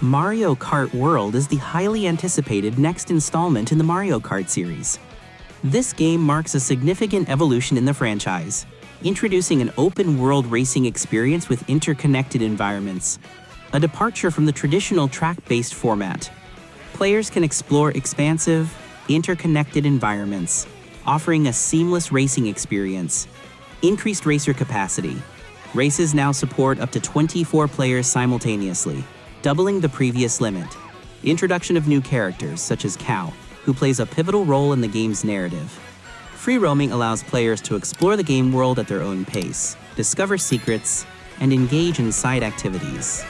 Mario Kart World is the highly anticipated next installment in the Mario Kart series. This game marks a significant evolution in the franchise, introducing an open-world racing experience with interconnected environments, a departure from the traditional track-based format. Players can explore expansive, interconnected environments, offering a seamless racing experience. Increased racer capacity. Races now support up to 24 players simultaneously, doubling the previous limit. Introduction of new characters, such as Cow, who plays a pivotal role in the game's narrative. Free roaming allows players to explore the game world at their own pace, discover secrets, and engage in side activities.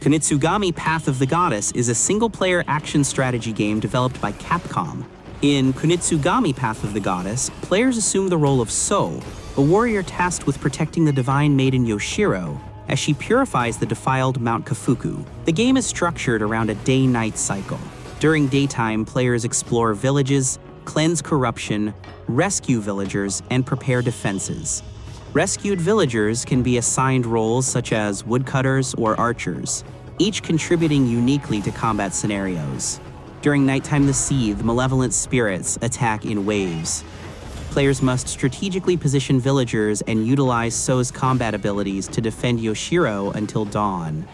Kunitsu-Gami Path of the Goddess is a single-player action strategy game developed by Capcom. In Kunitsu-Gami Path of the Goddess, players assume the role of So, a warrior tasked with protecting the divine maiden Yoshiro, as she purifies the defiled Mount Kafuku. The game is structured around a day-night cycle. During daytime, players explore villages, cleanse corruption, rescue villagers, and prepare defenses. Rescued villagers can be assigned roles such as woodcutters or archers, each contributing uniquely to combat scenarios. During nighttime, the malevolent spirits attack in waves. Players must strategically position villagers and utilize So's combat abilities to defend Yoshiro until dawn.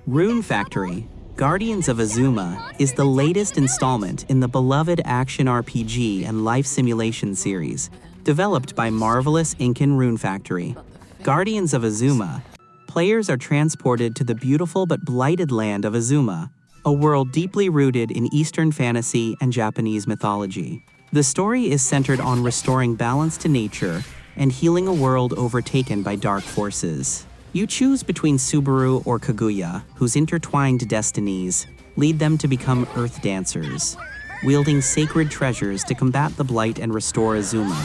Rune Factory, Guardians of Azuma, is the latest installment in the beloved action RPG and life simulation series, developed by marvelous Incan Rune Factory. Guardians of Azuma, players are transported to the beautiful but blighted land of Azuma, a world deeply rooted in Eastern fantasy and Japanese mythology. The story is centered on restoring balance to nature and healing a world overtaken by dark forces. You choose between Subaru or Kaguya, whose intertwined destinies lead them to become Earth Dancers, wielding sacred treasures to combat the blight and restore Azuma.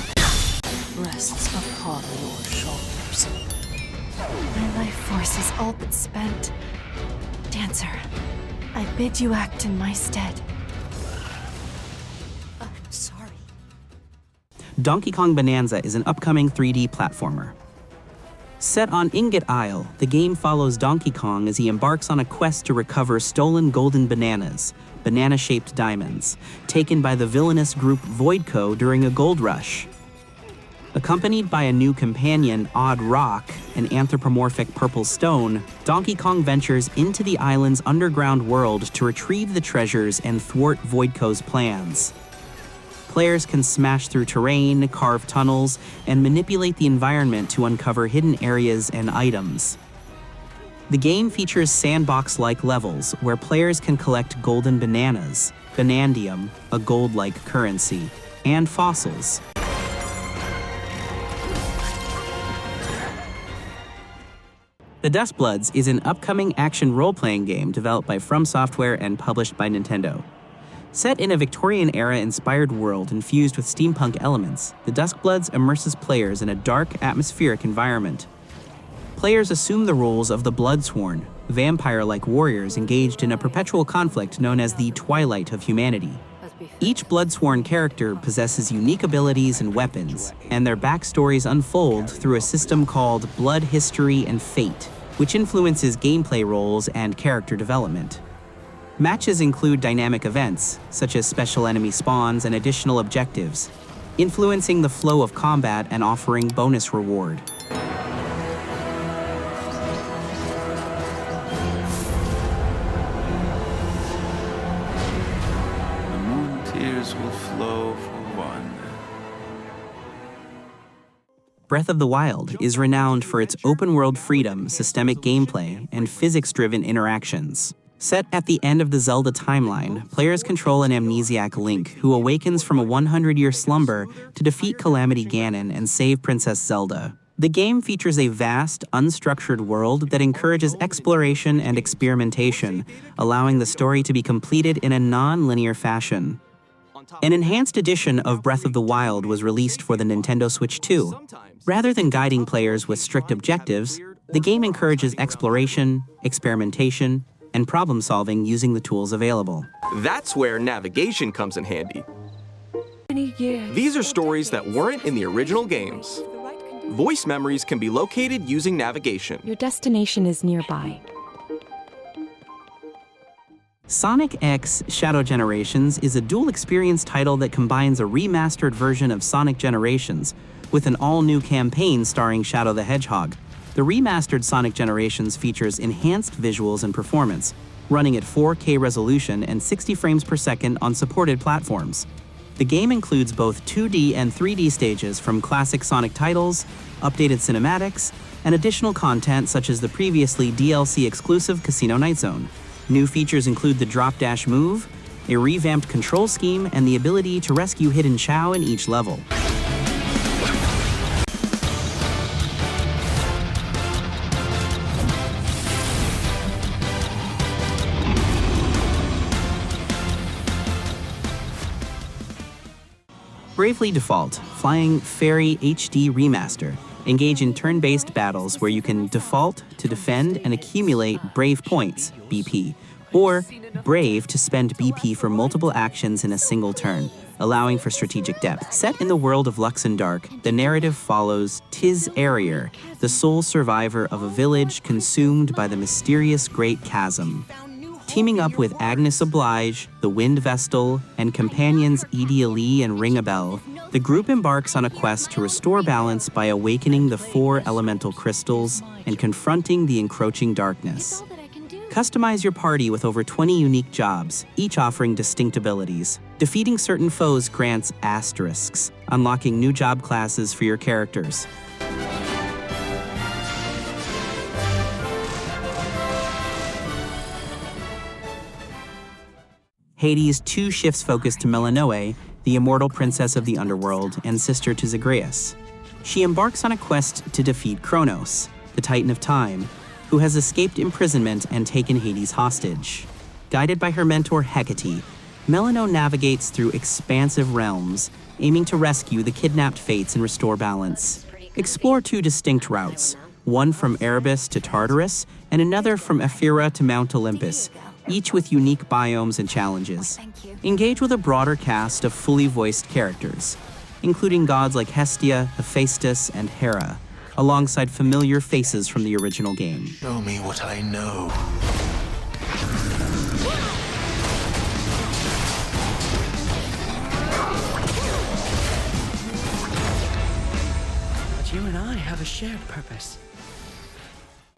Rests upon your shoulders. My life force is all but spent. Dancer, I bid you act in my stead. I'm sorry. Donkey Kong Bananza is an upcoming 3D platformer. Set on Ingot Isle, the game follows Donkey Kong as he embarks on a quest to recover stolen golden bananas, banana-shaped diamonds, taken by the villainous group Voidco during a gold rush. Accompanied by a new companion, Odd Rock, an anthropomorphic purple stone, Donkey Kong ventures into the island's underground world to retrieve the treasures and thwart Voidco's plans. Players can smash through terrain, carve tunnels, and manipulate the environment to uncover hidden areas and items. The game features sandbox-like levels where players can collect golden bananas, banandium, a gold-like currency, and fossils. The Duskbloods is an upcoming action role-playing game developed by From Software and published by Nintendo. Set in a Victorian-era inspired world infused with steampunk elements, the Duskbloods immerses players in a dark, atmospheric environment. Players assume the roles of the Bloodsworn, vampire-like warriors engaged in a perpetual conflict known as the Twilight of Humanity. Each Bloodsworn character possesses unique abilities and weapons, and their backstories unfold through a system called Blood History and Fate, which influences gameplay roles and character development. Matches include dynamic events, such as special enemy spawns and additional objectives, influencing the flow of combat and offering bonus reward. The moon tears will flow for one. Breath of the Wild is renowned for its open-world freedom, systemic gameplay, and physics-driven interactions. Set at the end of the Zelda timeline, players control an amnesiac Link who awakens from a 100-year slumber to defeat Calamity Ganon and save Princess Zelda. The game features a vast, unstructured world that encourages exploration and experimentation, allowing the story to be completed in a non-linear fashion. An enhanced edition of Breath of the Wild was released for the Nintendo Switch 2. Rather than guiding players with strict objectives, the game encourages exploration, experimentation, and problem-solving using the tools available. That's where navigation comes in handy. These are stories that weren't in the original games. Voice memories can be located using navigation. Your destination is nearby. Sonic X Shadow Generations is a dual-experience title that combines a remastered version of Sonic Generations with an all-new campaign starring Shadow the Hedgehog. The remastered Sonic Generations features enhanced visuals and performance, running at 4K resolution and 60 frames per second on supported platforms. The game includes both 2D and 3D stages from classic Sonic titles, updated cinematics, and additional content such as the previously DLC-exclusive Casino Night Zone. New features include the drop-dash move, a revamped control scheme, and the ability to rescue hidden Chao in each level. Bravely Default Flying Fairy HD Remaster. Engage in turn-based battles where you can default to defend and accumulate Brave points, BP, or Brave to spend BP for multiple actions in a single turn, allowing for strategic depth. Set in the world of Luxendark, the narrative follows Tiz Arrier, the sole survivor of a village consumed by the mysterious Great Chasm. Teaming up with Agnes Oblige, the Wind Vestal, and companions Edie Ali and Ringabel, the group embarks on a quest to restore balance by awakening the 4 elemental crystals and confronting the encroaching darkness. Customize your party with over 20 unique jobs, each offering distinct abilities. Defeating certain foes grants asterisks, unlocking new job classes for your characters. Hades' 2 shifts focus to Melinoe, the immortal princess of the underworld and sister to Zagreus. She embarks on a quest to defeat Kronos, the Titan of Time, who has escaped imprisonment and taken Hades hostage. Guided by her mentor Hecate, Melinoe navigates through expansive realms, aiming to rescue the kidnapped fates and restore balance. Explore 2 distinct routes, one from Erebus to Tartarus, and another from Ephyra to Mount Olympus, each with unique biomes and challenges. Engage with a broader cast of fully voiced characters, including gods like Hestia, Hephaestus, and Hera, alongside familiar faces from the original game. Show me what I know. But you and I have a shared purpose.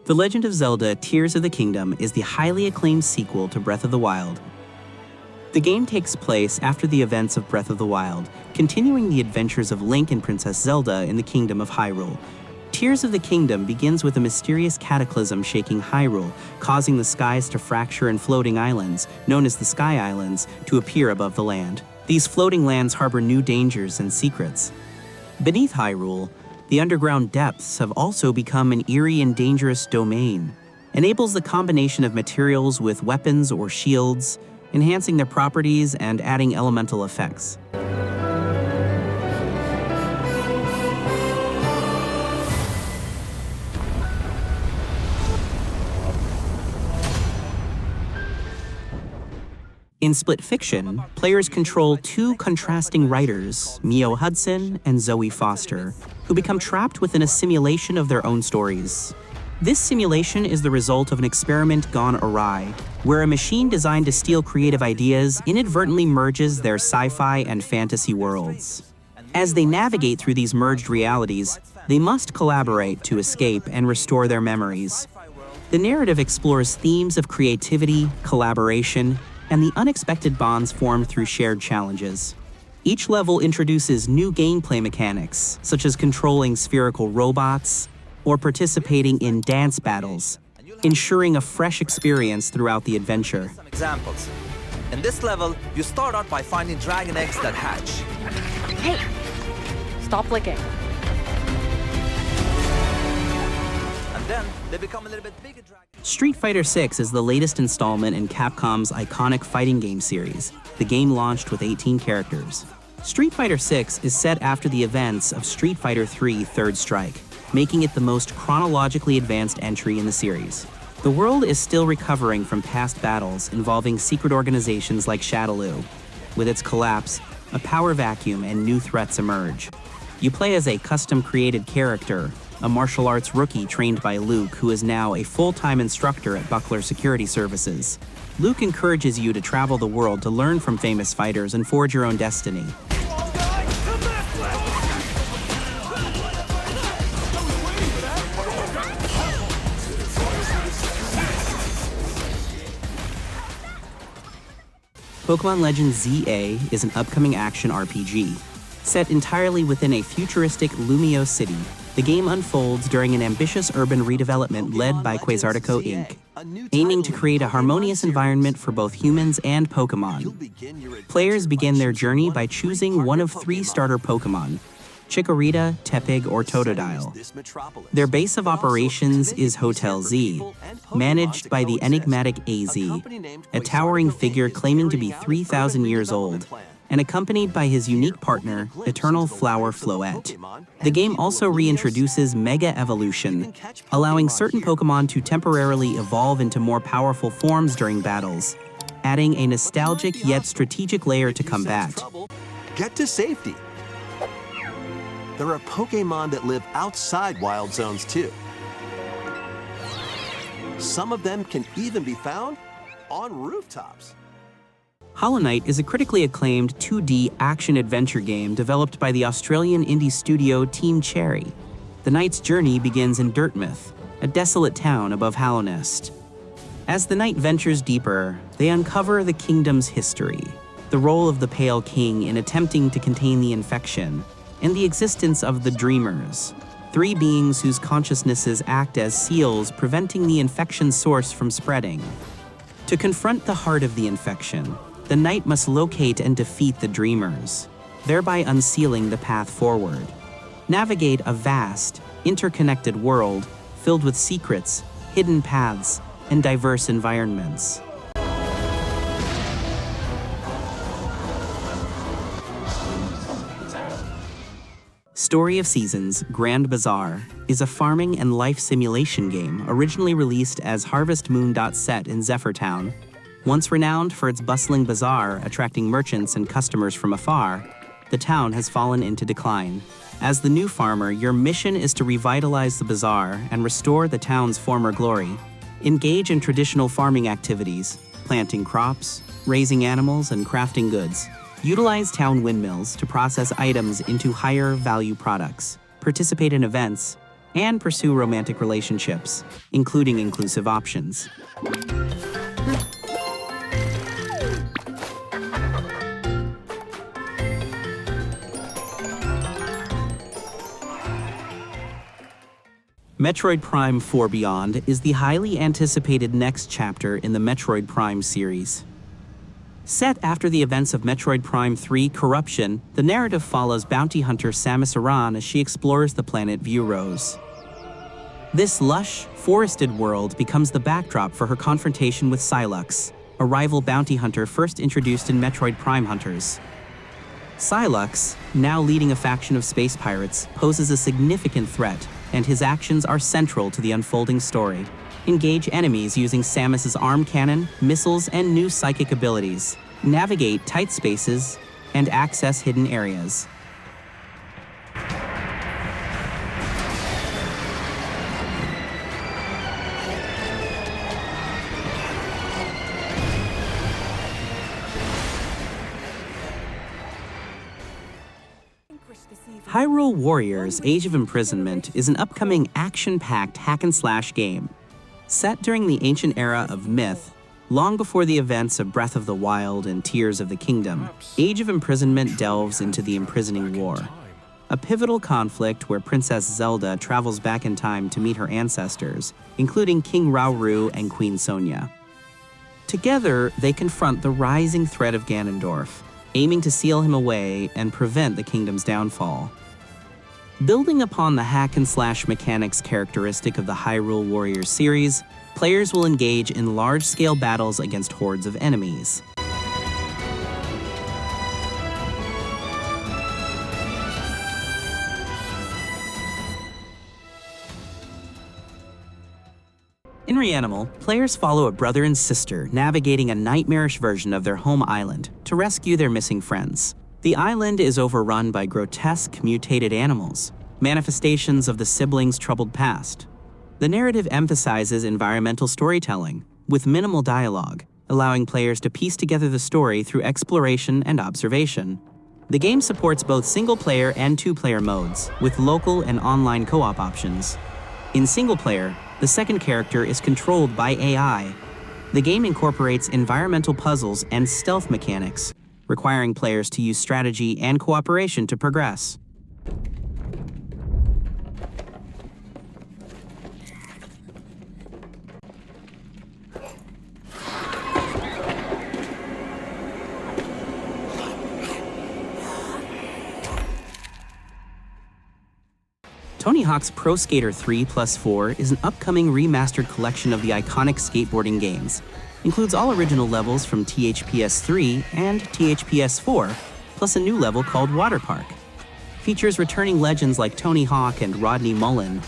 The Legend of Zelda Tears of the Kingdom is the highly acclaimed sequel to Breath of the Wild. The game takes place after the events of Breath of the Wild, continuing the adventures of Link and Princess Zelda in the Kingdom of Hyrule. Tears of the Kingdom begins with a mysterious cataclysm shaking Hyrule, causing the skies to fracture and floating islands, known as the Sky Islands, to appear above the land. These floating lands harbor new dangers and secrets. Beneath Hyrule, the underground depths have also become an eerie and dangerous domain. Enables the combination of materials with weapons or shields, enhancing their properties and adding elemental effects. In Split Fiction, players control 2 contrasting writers, Mio Hudson and Zoe Foster, who become trapped within a simulation of their own stories. This simulation is the result of an experiment gone awry, where a machine designed to steal creative ideas inadvertently merges their sci-fi and fantasy worlds. As they navigate through these merged realities, they must collaborate to escape and restore their memories. The narrative explores themes of creativity, collaboration, and the unexpected bonds formed through shared challenges. Each level introduces new gameplay mechanics, such as controlling spherical robots or participating in dance battles, ensuring a fresh experience throughout the adventure. Some examples. In this level, you start out by finding dragon eggs that hatch. Hey! Stop licking. And then they become a little bit bigger dragon. Street Fighter VI is the latest installment in Capcom's iconic fighting game series. The game launched with 18 characters. Street Fighter VI is set after the events of Street Fighter III Third Strike, making it the most chronologically advanced entry in the series. The world is still recovering from past battles involving secret organizations like Shadaloo. With its collapse, a power vacuum and new threats emerge. You play as a custom-created character, a martial arts rookie trained by Luke, who is now a full-time instructor at Buckler Security Services. Luke encourages you to travel the world to learn from famous fighters and forge your own destiny. Pokemon Legends ZA is an upcoming action RPG. Set entirely within a futuristic Lumio city, the game unfolds during an ambitious urban redevelopment led by Quasartico Inc., aiming to create a harmonious environment for both humans and Pokemon. Players begin their journey by choosing one of 3 starter Pokemon: Chikorita, Tepig, or Totodile. Their base of operations is Hotel Z, managed by the enigmatic AZ, a towering figure claiming to be 3,000 years old, and accompanied by his unique partner, Eternal Flower Floette. The game also reintroduces Mega Evolution, allowing certain Pokemon to temporarily evolve into more powerful forms during battles, adding a nostalgic yet strategic layer to combat. Get to safety. There are Pokémon that live outside wild zones too. Some of them can even be found on rooftops. Hollow Knight is a critically acclaimed 2D action-adventure game developed by the Australian indie studio Team Cherry. The knight's journey begins in Dirtmouth, a desolate town above Hallownest. As the knight ventures deeper, they uncover the kingdom's history, the role of the Pale King in attempting to contain the infection, and the existence of the Dreamers, 3 beings whose consciousnesses act as seals preventing the infection's source from spreading. To confront the heart of the infection, the knight must locate and defeat the Dreamers, thereby unsealing the path forward. Navigate a vast, interconnected world filled with secrets, hidden paths, and diverse environments. Story of Seasons Grand Bazaar is a farming and life simulation game originally released as Harvest Moon. Set in Zephyrtown. Once renowned for its bustling bazaar attracting merchants and customers from afar, the town has fallen into decline. As the new farmer, your mission is to revitalize the bazaar and restore the town's former glory. Engage in traditional farming activities, planting crops, raising animals, and crafting goods. Utilize town windmills to process items into higher value products, participate in events, and pursue romantic relationships, including inclusive options. Metroid Prime 4 Beyond is the highly anticipated next chapter in the Metroid Prime series. Set after the events of Metroid Prime 3 Corruption, the narrative follows bounty hunter Samus Aran as she explores the planet Viewrose. This lush, forested world becomes the backdrop for her confrontation with Sylux, a rival bounty hunter first introduced in Metroid Prime Hunters. Sylux, now leading a faction of space pirates, poses a significant threat, and his actions are central to the unfolding story. Engage enemies using Samus's arm cannon, missiles, and new psychic abilities. Navigate tight spaces and access hidden areas. Hyrule Warriors Age of Imprisonment is an upcoming action-packed hack-and-slash game. Set during the ancient era of Myth, Long before the events of Breath of the Wild and Tears of the Kingdom, Age of Imprisonment delves into the imprisoning war, a pivotal conflict where Princess Zelda travels back in time to meet her ancestors, including King Rauru and Queen Sonia. Together, they confront the rising threat of Ganondorf, aiming to seal him away and prevent the kingdom's downfall. Building upon the hack-and-slash mechanics characteristic of the Hyrule Warriors series, players will engage in large-scale battles against hordes of enemies. In Reanimal, players follow a brother and sister navigating a nightmarish version of their home island to rescue their missing friends. The island is overrun by grotesque, mutated animals, manifestations of the siblings' troubled past. The narrative emphasizes environmental storytelling, with minimal dialogue, allowing players to piece together the story through exploration and observation. The game supports both single-player and two-player modes, with local and online co-op options. In single-player, the second character is controlled by AI. The game incorporates environmental puzzles and stealth mechanics, requiring players to use strategy and cooperation to progress. Tony Hawk's Pro Skater 3+4 is an upcoming remastered collection of the iconic skateboarding games. Includes all original levels from THPS 3 and THPS 4, plus a new level called Water Park. Features returning legends like Tony Hawk and Rodney Mullen.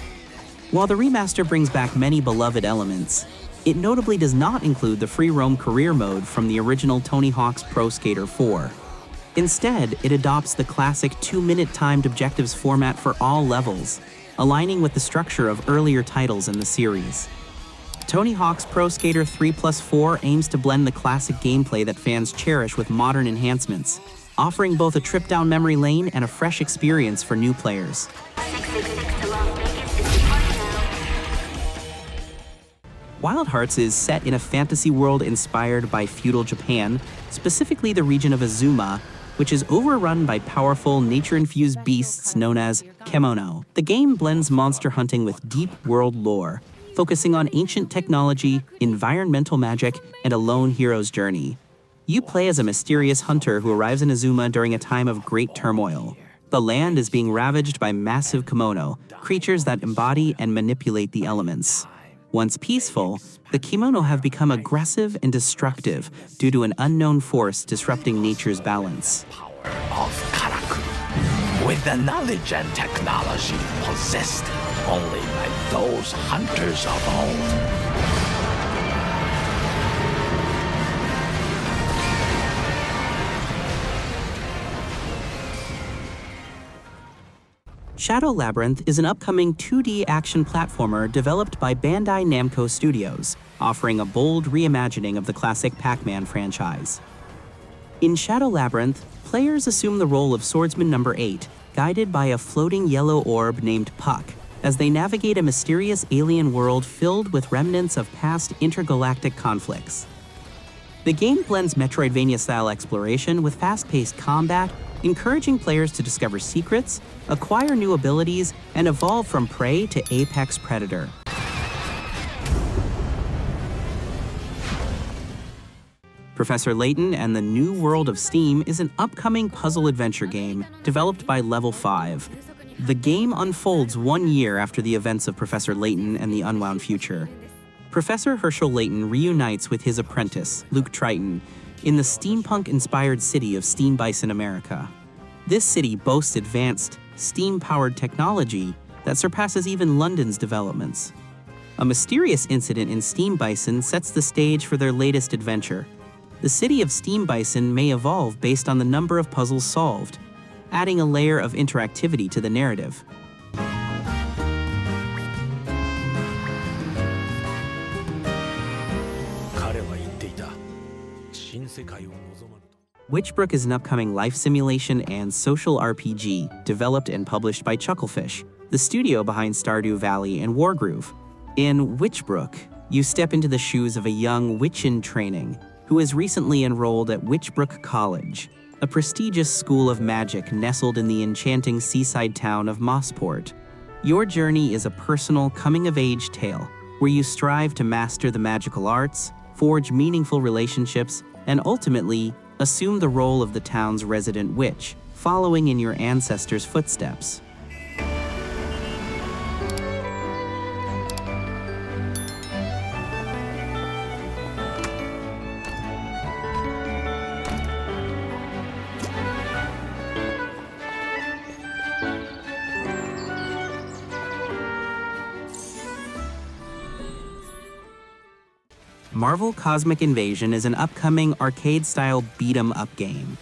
While the remaster brings back many beloved elements, it notably does not include the free roam career mode from the original Tony Hawk's Pro Skater 4. Instead, it adopts the classic 2-minute timed objectives format for all levels, aligning with the structure of earlier titles in the series. Tony Hawk's Pro Skater 3+4 aims to blend the classic gameplay that fans cherish with modern enhancements, offering both a trip down memory lane and a fresh experience for new players. Wild Hearts is set in a fantasy world inspired by feudal Japan, specifically the region of Azuma, which is overrun by powerful, nature-infused beasts known as kemono. The game blends monster hunting with deep world lore, focusing on ancient technology, environmental magic, and a lone hero's journey. You play as a mysterious hunter who arrives in Azuma during a time of great turmoil. The land is being ravaged by massive kimono, creatures that embody and manipulate the elements. Once peaceful, the kimono have become aggressive and destructive due to an unknown force disrupting nature's balance. Of Karaku, with the knowledge and technology possessed only by those hunters of old. Shadow Labyrinth is an upcoming 2D action platformer developed by Bandai Namco Studios, offering a bold reimagining of the classic Pac-Man franchise. In Shadow Labyrinth, players assume the role of Swordsman No. 8, guided by a floating yellow orb named Puck, as they navigate a mysterious alien world filled with remnants of past intergalactic conflicts. The game blends Metroidvania-style exploration with fast-paced combat, encouraging players to discover secrets, acquire new abilities, and evolve from prey to apex predator. Professor Layton and the New World of Steam is an upcoming puzzle adventure game developed by Level 5. The game unfolds 1 year after the events of Professor Layton and the Unwound Future. Professor Herschel Layton reunites with his apprentice, Luke Triton, in the steampunk-inspired city of Steam Bison, America. This city boasts advanced, steam-powered technology that surpasses even London's developments. A mysterious incident in Steam Bison sets the stage for their latest adventure. The city of Steam Bison may evolve based on the number of puzzles solved, adding a layer of interactivity to the narrative. Witchbrook is an upcoming life simulation and social RPG developed and published by Chucklefish, the studio behind Stardew Valley and Wargroove. In Witchbrook, You step into the shoes of a young witch in training who has recently enrolled at Witchbrook College, a prestigious school of magic nestled in the enchanting seaside town of Mossport. Your journey is a personal coming-of-age tale where you strive to master the magical arts, forge meaningful relationships, and ultimately assume the role of the town's resident witch, following in your ancestors' footsteps. Marvel Cosmic Invasion is an upcoming arcade-style beat-em-up game.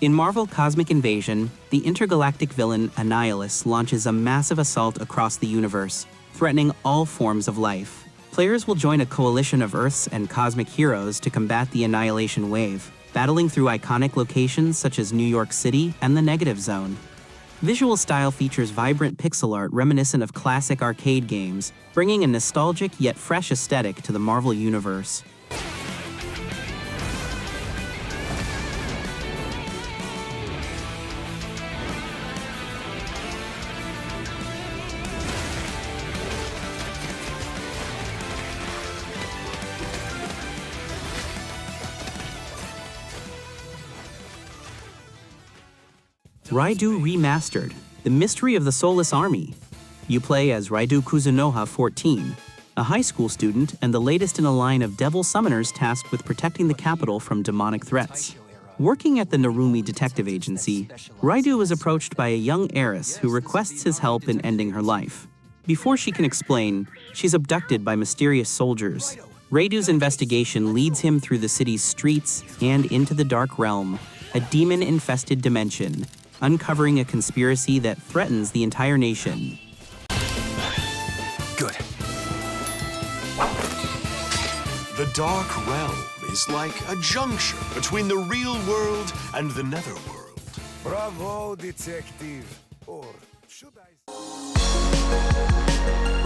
In Marvel Cosmic Invasion, the intergalactic villain Annihilus launches a massive assault across the universe, threatening all forms of life. Players will join a coalition of Earths and cosmic heroes to combat the Annihilation Wave, battling through iconic locations such as New York City and the Negative Zone. Visual style features vibrant pixel art reminiscent of classic arcade games, bringing a nostalgic yet fresh aesthetic to the Marvel universe. RAIDOU Remastered, The Mystery of the Soulless Army. You play as RAIDOU Kuzunoha 14, a high school student and the latest in a line of devil summoners tasked with protecting the capital from demonic threats. Working at the Narumi Detective Agency, RAIDOU is approached by a young heiress who requests his help in ending her life. Before she can explain, she's abducted by mysterious soldiers. RAIDOU's investigation leads him through the city's streets and into the Dark Realm, a demon-infested dimension, uncovering a conspiracy that threatens the entire nation. Good. The Dark Realm is like a junction between the real world and the netherworld. Bravo, detective. Or should I...